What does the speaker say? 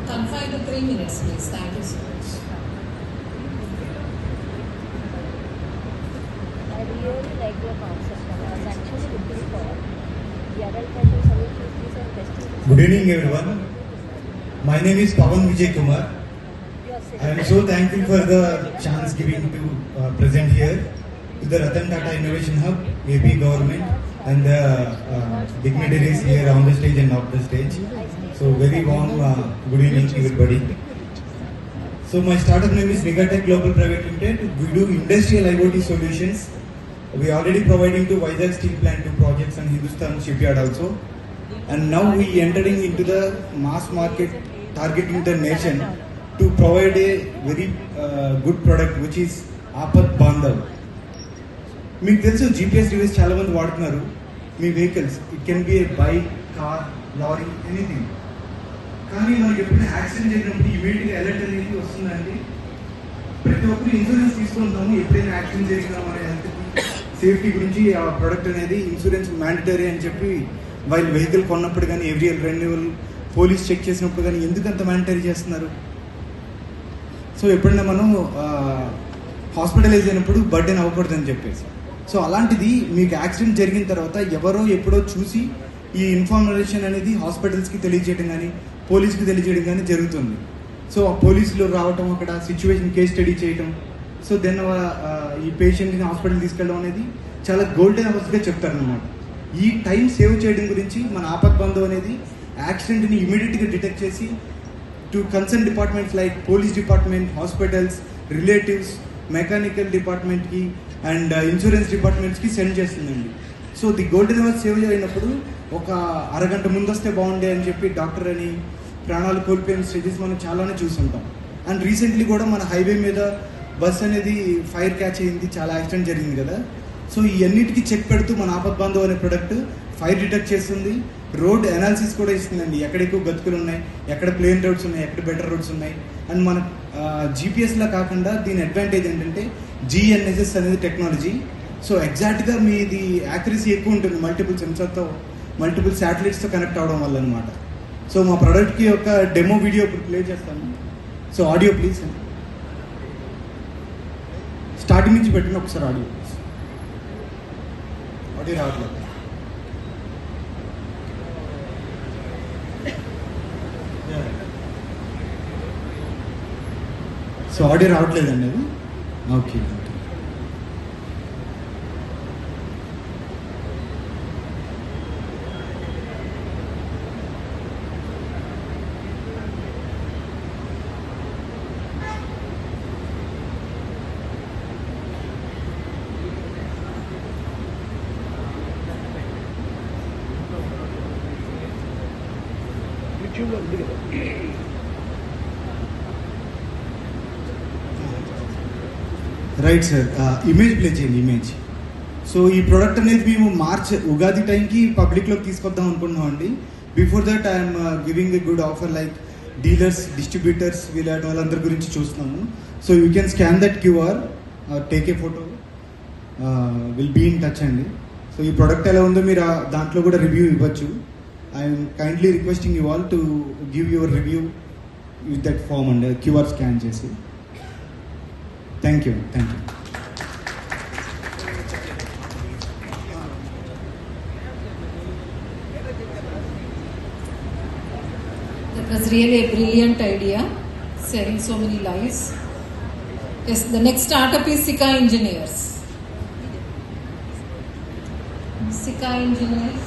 Confine to 3 minutes, please. Thank you so much. I really like your concept. I was actually looking for the adult mental solutions and testing. Good evening, everyone. My name is Pawan Vijay Kumar. I am so thankful for the chance given to present here to the Ratan Tata Innovation Hub, AP government, and the dignitaries here on the stage and off the stage. So very warm good evening everybody. So my startup name is Megatech Global Private Limited. We do industrial IoT solutions. We are already providing to Vizag Steel Plant 2 projects and Hindustan Shipyard also. And now we entering into the mass market, targeting the nation to provide a very good product which is Aapat Bandhav. మీకు తెలుసు GPS device చాలా మంది వాడుతున్నారు మీ vehicles. It can be a bike, car, lorry, anything. కానీ మనకి ఎప్పుడైనా accident జరిగినప్పుడు ఇమీడియట్గా అలర్ట్ అనేది వస్తుందండి. ప్రతి ఒక్కరు ఇన్సూరెన్స్ తీసుకుంటాము. ఎప్పుడైనా యాక్సిడెంట్ జరిగినా మన హెల్త్కి సేఫ్టీ గురించి ఆ ప్రోడక్ట్ అనేది ఇన్సూరెన్స్ మ్యాండటరీ అని చెప్పి వాళ్ళు వెహికల్ కొన్నప్పుడు కానీ every year renewal police check చేసినప్పుడు కానీ ఎందుకు అంత మ్యాండటరీ చేస్తున్నారు? సో ఎప్పుడైనా మనం హాస్పిటలైజ్ అయినప్పుడు బర్డెన్ అవ్వకూడదని చెప్పేసి. సో అలాంటిది మీకు యాక్సిడెంట్ జరిగిన తర్వాత ఎవరో ఎప్పుడో చూసి ఈ ఇన్ఫర్మేషన్ అనేది హాస్పిటల్స్కి తెలియజేయడం కానీ పోలీస్కి తెలియజేయడం కానీ జరుగుతుంది. సో ఆ పోలీసులు రావటం, అక్కడ సిచ్యువేషన్ కేస్ స్టడీ చేయడం, సో దెన్ ఈ పేషెంట్ని హాస్పిటల్ తీసుకెళ్ళడం అనేది చాలా గోల్డెన్ అవర్స్గా చెప్తారనమాట. ఈ టైం సేవ్ చేయడం గురించి మన ఆపత్ బంధు అనేది యాక్సిడెంట్ని ఇమీడియట్గా డిటెక్ట్ చేసి to concern departments like police department, hospitals, relatives, mechanical డిపార్ట్మెంట్కి అండ్ ఇన్సూరెన్స్ డిపార్ట్మెంట్స్కి సెండ్ చేస్తుందండి. So the golden hours save అయినప్పుడు ఒక అరగంట ముందు వస్తే బాగుండే అని చెప్పి డాక్టర్ అని ప్రాణాలు కోల్పోయిన స్టేజెస్ మనం చాలానే చూసుంటాం. అండ్ రీసెంట్లీ కూడా మన హైవే మీద బస్ అనేది ఫైర్ క్యాచ్ అయింది, చాలా యాక్సిడెంట్ జరిగింది కదా. సో ఈ అన్నిటికీ చెక్ పెడుతూ మన ఆపత్ బంధు అనే ప్రొడక్ట్ ఫైర్ డిటెక్ట్ చేస్తుంది, రోడ్ అనాలిసిస్ కూడా ఇస్తుందండి. ఎక్కడ ఎక్కువ గతుకులు ఉన్నాయి, ఎక్కడ ప్లేన్ రోడ్స్ ఉన్నాయి, ఎక్కడ బెటర్ రోడ్స్ ఉన్నాయి. అండ్ మన జీపీఎస్లా కాకుండా దీని అడ్వాంటేజ్ ఏంటంటే GNSS అనేది టెక్నాలజీ. సో ఎగ్జాక్ట్గా మీది యాక్యురసీ ఎక్కువ ఉంటుంది మల్టిపుల్ సెన్సర్తో, మల్టిపుల్ శాటిలైట్స్తో కనెక్ట్ అవడం వల్ల అనమాట. సో మా ప్రోడక్ట్కి ఒక డెమో వీడియో ఇప్పుడు ప్లే చేస్తాను. సో ఆడియో ప్లీజ్, స్టార్టింగ్ నుంచి పెట్టిన ఒకసారి ఆడియో రావట్లేదు. సో ఆడియో రావట్లేదండి అది. Okay, right sir. Image play చేయండి, ఇమేజ్. సో ఈ ప్రోడక్ట్ అనేది మేము మార్చ్ ఉగాది టైంకి పబ్లిక్లోకి తీసుకొద్దాం అనుకుంటున్నాం అండి. Before that I'm giving a good offer like dealers, distributors, వాళ్ళందరి గురించి చూస్తున్నాము. So you can scan that QR, take a photo, will be in touch అండి. సో ఈ ప్రోడక్ట్ ఎలా ఉందో మీరు దాంట్లో కూడా రివ్యూ ఇవ్వచ్చు. I'm kindly requesting you all to give your review with that form అండి, QR స్కాన్ చేసి. Thank you. That was really a brilliant idea, saving so many lives. Yes, the next startup is Sika Engineers. Sika Engineers.